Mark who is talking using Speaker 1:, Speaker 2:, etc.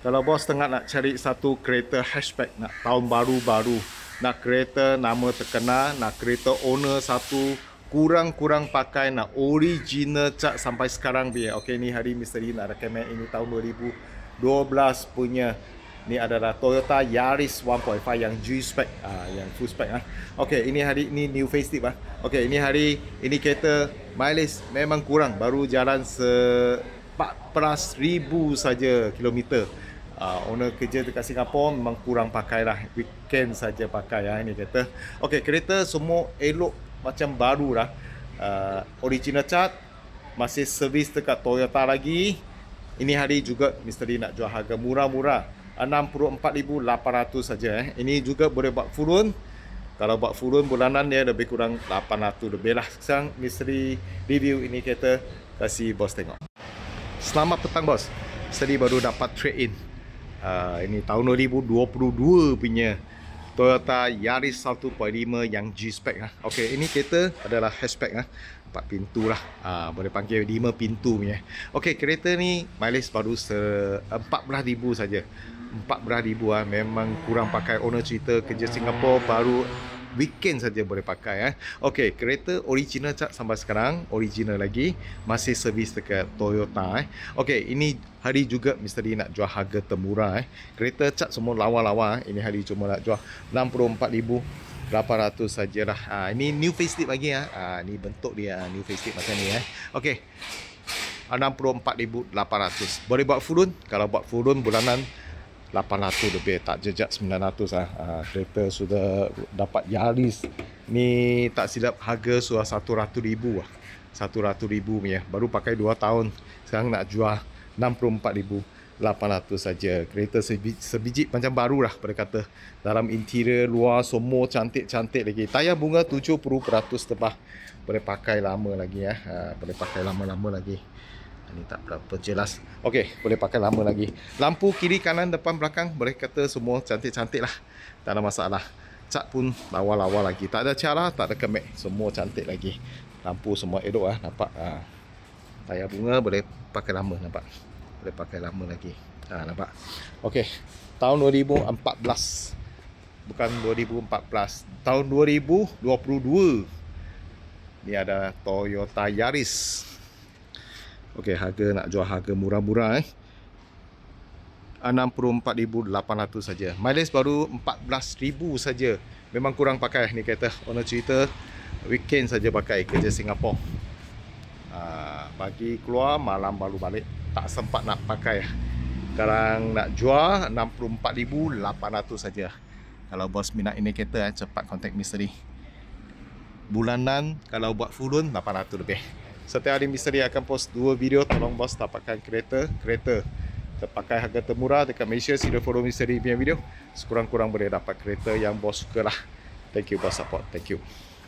Speaker 1: Kalau bos tengah nak cari satu kereta hatchback, nak tahun baru-baru, nak kereta nama terkenal, nak kereta owner satu, kurang-kurang pakai, nak original cat sampai sekarang biar. Okey, ni hari misteri nak recommend ini tahun 2012 punya. Ni adalah Toyota Yaris 1.5 yang G-Spec, yang full spec. Okey, ini hari ni new facelift. Okey, ini hari ini kereta mileage memang kurang, baru jalan 14,000 saja kilometer. Owner kerja dekat Singapura, memang kurang pakai lah, weekend saja pakai ini kereta. Okey, kereta semua elok macam baru lah. Original cat, masih servis dekat Toyota lagi. Ini hari juga misteri nak jual harga murah-murah, 64,800 saja. Ini juga boleh buat full loan. Kalau buat full loan bulanan dia lebih kurang 800 lebih lah. Sekarang misteri review ini kereta, kasih bos tengok. Selamat petang bos. Tadi baru dapat trade in. Ini tahun 2022 punya Toyota Yaris 1.5 yang G-Spec. Okey, ini kereta adalah hatchback, 4 pintu lah. Boleh panggil 5 pintu punya. Okey, kereta ni mileage baru 14,000 saja. 14,000 memang kurang pakai. Owner cerita kerja Singapura, baru weekend saja boleh pakai. Okey, kereta original cat sampai sekarang, original lagi, masih servis dekat Toyota. Okey, ini hari juga misteri nak jual harga termurah. Kereta cat semua lawa-lawa. Ini hari cuma nak jual 64,800 sajalah. Ini new facelift lagi. Ini bentuk dia new facelift macam ni. Okey, 64,800. Boleh buat full loan. Kalau buat full loan bulanan 800 lebih, tak jejak 900 kereta sudah dapat Yaris. Ni tak silap harga sudah 100,000 100,000 punya. Baru pakai 2 tahun. Sekarang nak jual 64,800 saja. Kereta sebiji macam baru lah boleh kata. Dalam interior, luar semua cantik-cantik lagi. Tayar bunga 70% tebal. Boleh pakai lama lagi. Boleh pakai lama-lama lagi. Ini tak berapa jelas. Okey, boleh pakai lama lagi. Lampu kiri, kanan, depan, belakang, boleh kata semua cantik-cantik lah. Tak ada masalah. Cat pun lawa-lawa lagi. Tak ada cara, tak ada kemek. Semua cantik lagi. Lampu semua elok nampak. Tayar bunga boleh pakai lama, nampak. Boleh pakai lama lagi. Nampak. Okey, tahun 2014. Bukan 2014. Tahun 2022. Ni ada Toyota Yaris. Okey, harga nak jual harga murah-murah 64,800 saja. Mileage baru 14,000 saja. Memang kurang pakai ni kereta. Owner cerita weekend saja pakai, kerja Singapura. Pagi keluar, malam baru balik. Tak sempat nak pakai. Sekarang nak jual 64,800 saja. Kalau bos minat ini kereta, cepat kontak misteri. Bulanan kalau buat full loan 800 lebih. Setiap hari misteri akan post 2 video. Tolong bos dapatkan kereta terpakai harga termurah dekat Malaysia. Sila follow misteri punya video. Sekurang-kurang boleh dapat kereta yang bos suka lah. Thank you bos support. Thank you.